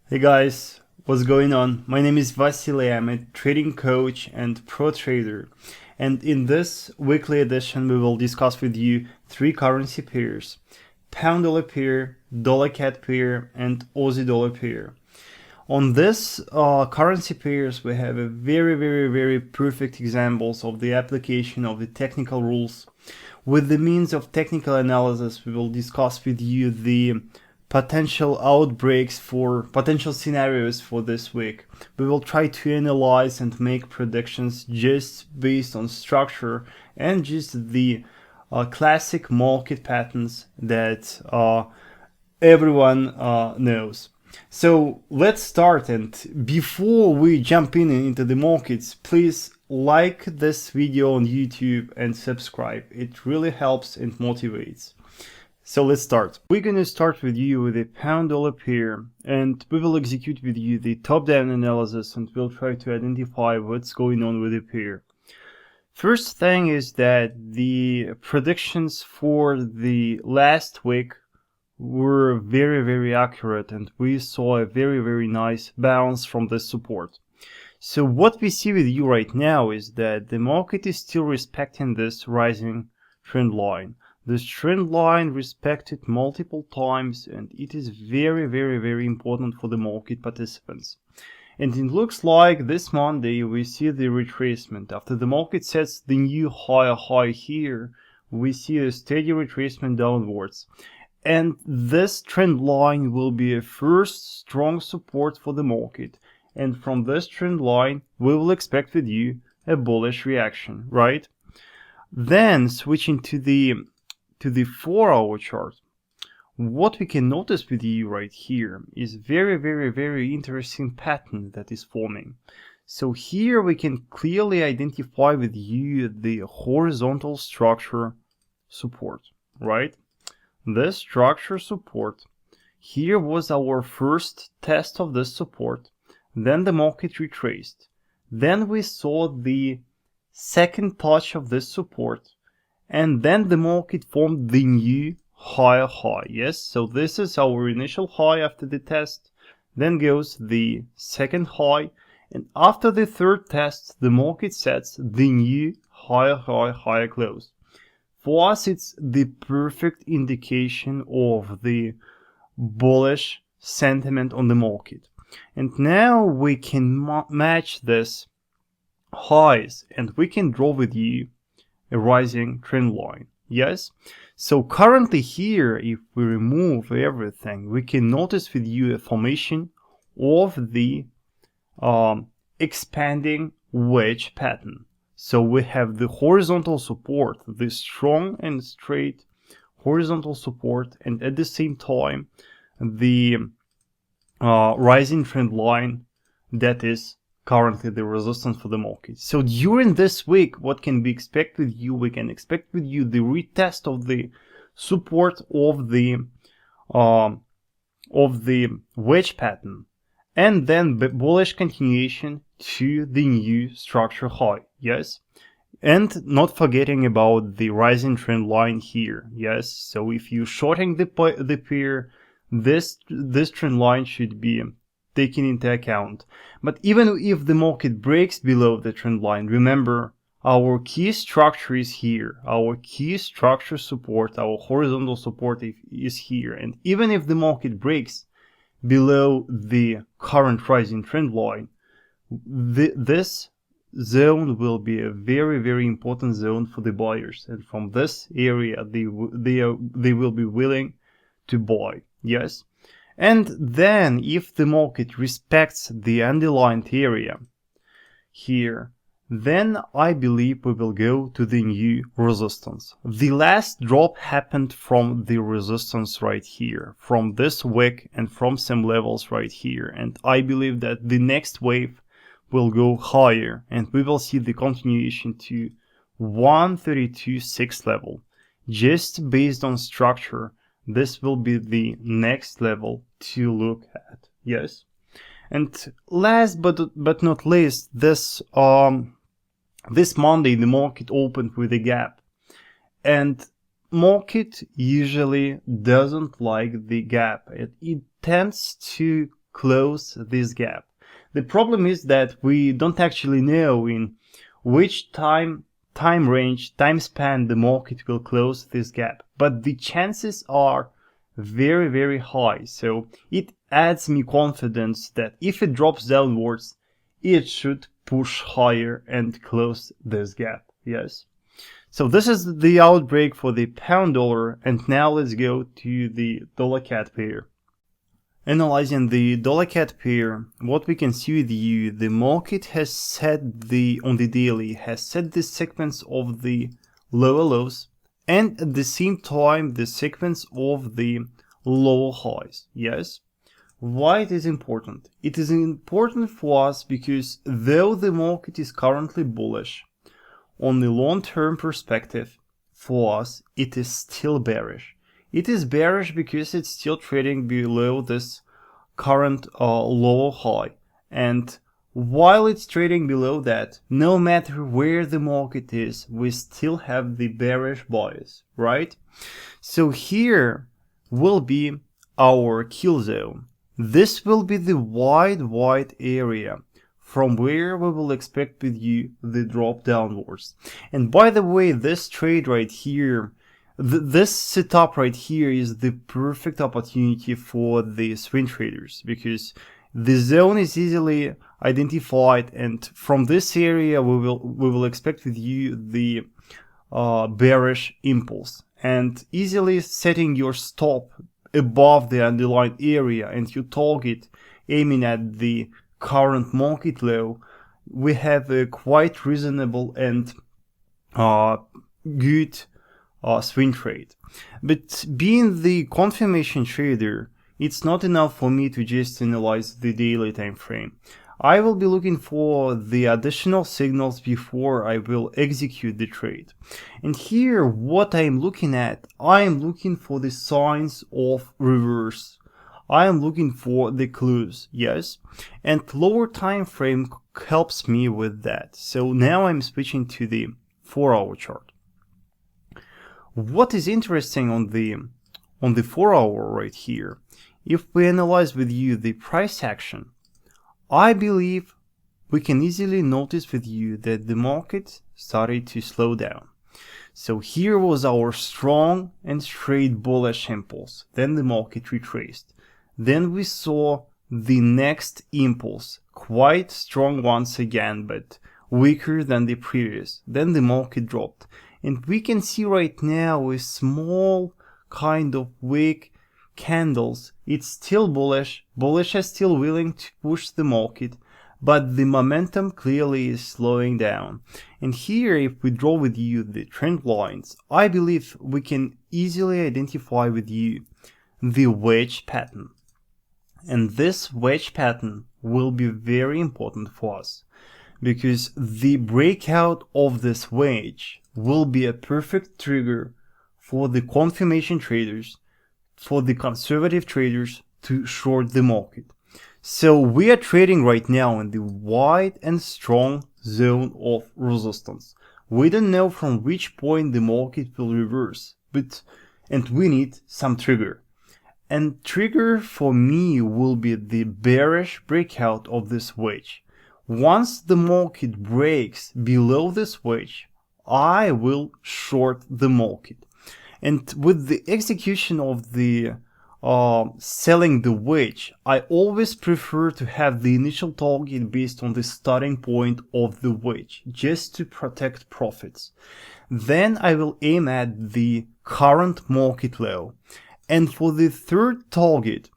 Hey guys, what's going on? My name is Vasily. I'm a trading coach and pro trader. And in this weekly edition, we will discuss with you three currency pairs: pound dollar pair, dollar CAD pair, and Aussie dollar pair. On this currency pairs, we have a very perfect examples of the application of the technical rules. With the means of technical analysis, we will discuss with you the potential outbreaks for potential scenarios for this week. We will try to analyze and make predictions just based on structure and just the classic market patterns that everyone knows. So let's start, and before we jump into the markets, please like this video on YouTube and subscribe. It really helps and motivates. So let's start. We're going to start with you with a pound dollar pair, and we will execute with you the top-down analysis, and we'll try to identify what's going on with the pair. First thing is that the predictions for the last week were very accurate, and we saw a very nice bounce from this support. So what we see with you right now is that the market is still respecting this rising trend line. This trend line respected multiple times, and it is very important for the market participants. And it looks like this Monday we see the retracement. After the market sets the new higher high here, we see a steady retracement downwards. And this trend line will be a first strong support for the market. And from this trend line, we will expect with you a bullish reaction, right? Then switching to the 4-hour chart, what we can notice with you right here is very interesting pattern that is forming. So here we can clearly identify with you the horizontal structure support, right? This structure support here was our first test of this support. Then the market retraced. Then we saw the second touch of this support, and then the market formed the new higher high. Yes, so this is our initial high after the test. Then goes the second high, and after the third test, the market sets the new higher high, higher close. For us, it's the perfect indication of the bullish sentiment on the market. And now we can match this highs, and we can draw with you a rising trend line. Yes? So currently here, if we remove everything, we can notice with you a formation of the expanding wedge pattern. So we have the horizontal support, the strong and straight horizontal support, and at the same time the rising trend line that is currently the resistance for the market. So during this week, what can we expect with you? We can expect with you the retest of the support of the wedge pattern, and then the bullish continuation to the new structure high. Yes, and not forgetting about the rising trend line here. Yes, so if you're shorting the pair, this trend line should be taken into account. But even if the market breaks below the trend line, remember our key structure is here. Our key structure support, our horizontal support is here. And even if the market breaks below the current rising trend line, this zone will be a very important zone for the buyers, and from this area they will be willing to buy. Yes, and then if the market respects the underlined area here, then I believe we will go to the new resistance. The last drop happened from the resistance right here, from this wick and from some levels right here, and I believe that the next wave will go higher, and we will see the continuation to 132.6 level. Just based on structure, this will be the next level to look at. Yes, and last but not least, this Monday the market opened with a gap, and market usually doesn't like the gap. It tends to close this gap. The problem is that we don't actually know in which time span the market will close this gap, but the chances are very, very high. So it adds me confidence that if it drops downwards, it should push higher and close this gap. Yes. So this is the outbreak for the pound dollar, and now let's go to the dollar CAD pair. Analyzing the dollar CAD pair, what we can see with you, the market has set on the daily, has set the segments of the lower lows and at the same time the segments of the lower highs. Yes. Why it is important? It is important for us because though the market is currently bullish, on the long-term perspective, for us, it is still bearish. It is bearish because it's still trading below this current lower high. And while it's trading below that, no matter where the market is, we still have the bearish bias, right? So here will be our kill zone. This will be the wide area from where we will expect with you the drop downwards. And by the way, this trade right here, this setup right here is the perfect opportunity for the swing traders because the zone is easily identified, and from this area we will expect with you the bearish impulse, and easily setting your stop above the underlying area and your target aiming at the current market low, we have a quite reasonable and good swing trade. But being the confirmation trader, it's not enough for me to just analyze the daily time frame. I will be looking for the additional signals before I will execute the trade. And here what I'm looking at, I am looking for the signs of reverse. I am looking for the clues, yes, and lower time frame helps me with that. So now I'm switching to the 4-hour chart. What is interesting on the 4-hour right here, if we analyze with you the price action, I believe we can easily notice with you that the market started to slow down. So here was our strong and straight bullish impulse. Then the market retraced. Then we saw the next impulse, quite strong once again, but weaker than the previous. Then the market dropped. And we can see right now a small kind of weak candles. It's still bullish. Bullish is still willing to push the market, but the momentum clearly is slowing down. And here, if we draw with you the trend lines, I believe we can easily identify with you the wedge pattern. And this wedge pattern will be very important for us because the breakout of this wedge will be a perfect trigger for the confirmation traders, for the conservative traders to short the market. So we are trading right now in the wide and strong zone of resistance. We don't know from which point the market will reverse, and we need some trigger. And trigger for me will be the bearish breakout of this wedge. Once the market breaks below this wedge, I will short the market. And with the execution of the selling the wedge, I always prefer to have the initial target based on the starting point of the wedge, just to protect profits. Then I will aim at the current market low. And for the third target,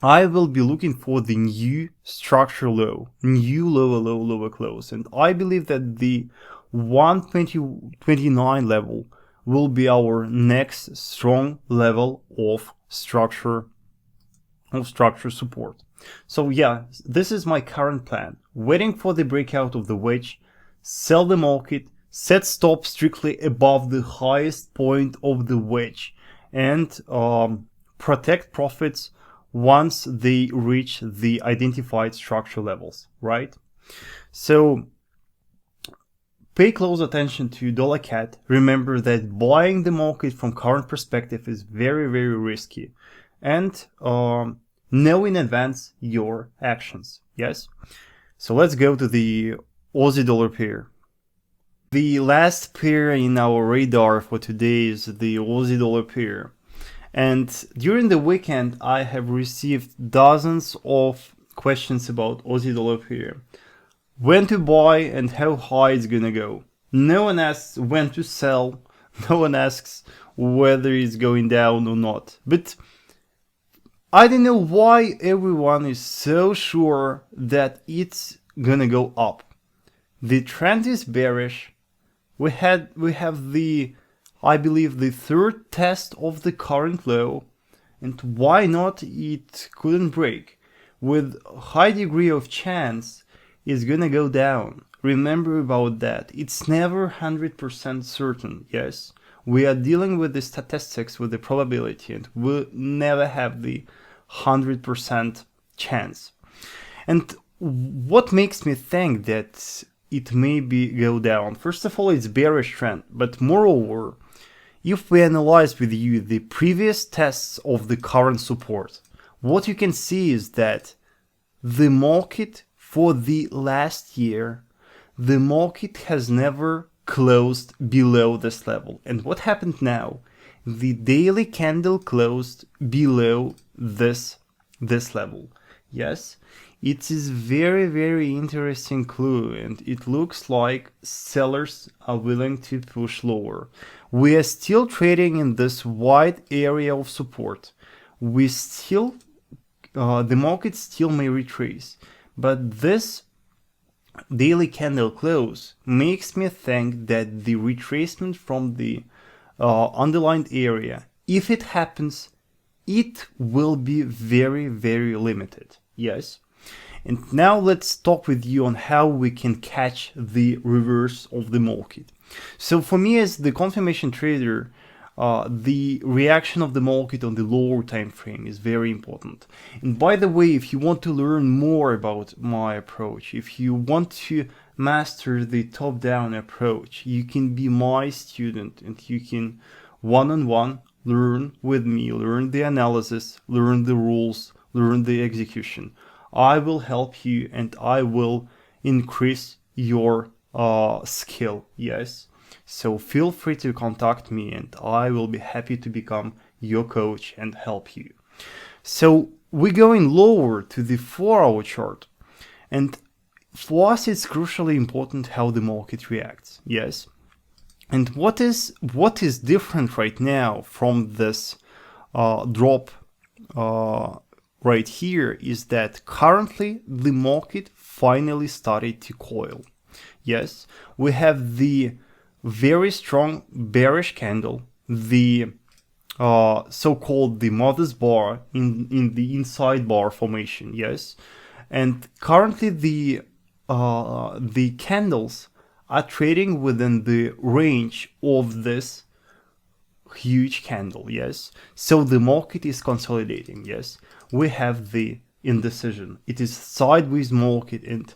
I will be looking for the new structure low, new lower close. And I believe that the 120.29 level will be our next strong level of structure support. So yeah, this is my current plan. Waiting for the breakout of the wedge, sell the market, set stop strictly above the highest point of the wedge, and protect profits once they reach the identified structure levels, right? So pay close attention to dollar CAD. Remember that buying the market from current perspective is very, very risky. And Know in advance your actions. Yes? So let's go to the Aussie dollar pair. The last pair in our radar for today is the Aussie dollar pair. And during the weekend, I have received dozens of questions about Aussie dollar pair. When to buy and how high it's gonna go. No one asks when to sell. No one asks whether it's going down or not. But I don't know why everyone is so sure that it's gonna go up. The trend is bearish. We have the, I believe, the third test of the current low, and why not it couldn't break. With high degree of chance, it's gonna go down. Remember about that. It's never 100% certain, yes? We are dealing with the statistics, with the probability, and we'll never have the 100% chance. And what makes me think that it may be go down? First of all, it's bearish trend, but moreover, if we analyze with you the previous tests of the current support, what you can see is that the market for the last year, the market has never closed below this level. And what happened now? The daily candle closed below this level. Yes, it is very interesting clue, and it looks like sellers are willing to push lower. We are still trading in this wide area of support. We still, the market still may retrace, but this daily candle close makes me think that the retracement from the underlined area, if it happens, it will be very limited. Yes. And now let's talk with you on how we can catch the reverse of the market. So for me as the confirmation trader, the reaction of the market on the lower time frame is very important. And by the way, if you want to learn more about my approach, if you want to master the top-down approach, you can be my student and you can one-on-one learn with me, learn the analysis, learn the rules, learn the execution. I will help you and I will increase your skill. Yes. So feel free to contact me and I will be happy to become your coach and help you. So we're going lower to the 4-hour chart. And for us, it's crucially important how the market reacts. Yes. And what is different right now from this drop right here is that currently the market finally started to coil. Yes, we have the very strong bearish candle, the so-called the mother's bar in the inside bar formation. Yes, and currently the candles are trading within the range of this huge candle. Yes, so the market is consolidating. Yes, we have the indecision. It is sideways market, and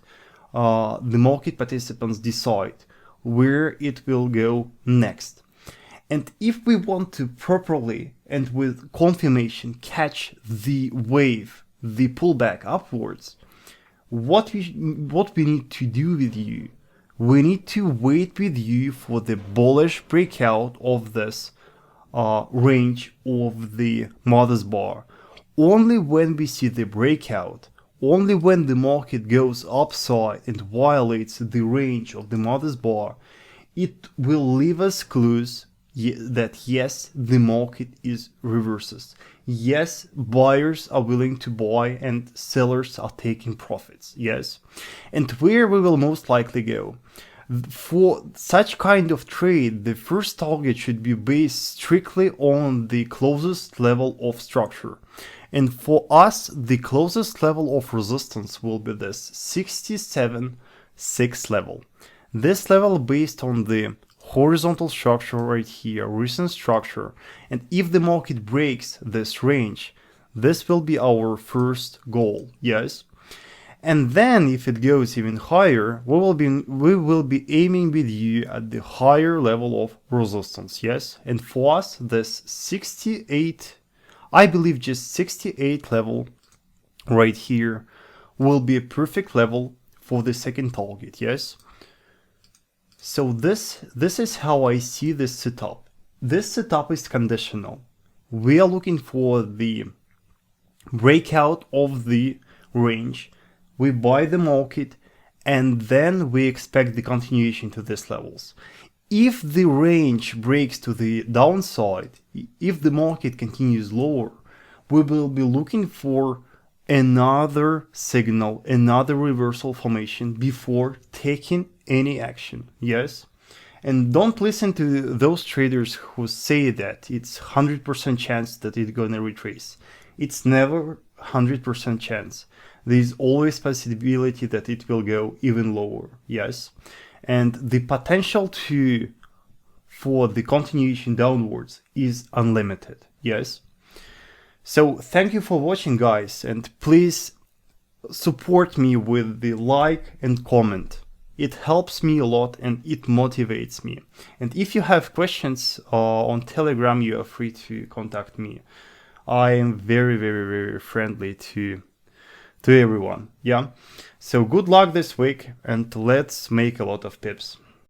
the market participants decide where it will go next. And if we want to properly and with confirmation catch the wave, the pullback upwards, what we need to do with you, we need to wait with you for the bullish breakout of this range of the mother's bar. Only when we see the breakout, only when the market goes upside and violates the range of the mother's bar, it will leave us clues that yes, the market is reverses. Yes, buyers are willing to buy and sellers are taking profits. Yes. And where we will most likely go? For such kind of trade, the first target should be based strictly on the closest level of structure. And for us, the closest level of resistance will be this 67.6 level. This level based on the horizontal structure right here, recent structure. And if the market breaks this range, this will be our first goal. Yes. And then if it goes even higher, we will be aiming with you at the higher level of resistance. Yes. And for us, this 68, I believe just 68 level right here will be a perfect level for the second target, yes? So this is how I see this setup. This setup is conditional. We are looking for the breakout of the range. We buy the market and then we expect the continuation to these levels. If the range breaks to the downside, if the market continues lower, we will be looking for another signal, another reversal formation before taking any action. Yes? And don't listen to those traders who say that it's 100% chance that it's gonna retrace. It's never 100% chance. There's always possibility that it will go even lower. Yes? And the potential for the continuation downwards is unlimited. Yes? So thank you for watching, guys, and please support me with the like and comment. It helps me a lot and it motivates me. And if you have questions on Telegram, you are free to contact me. I am very, very, very friendly to everyone. Yeah. So good luck this week and let's make a lot of pips.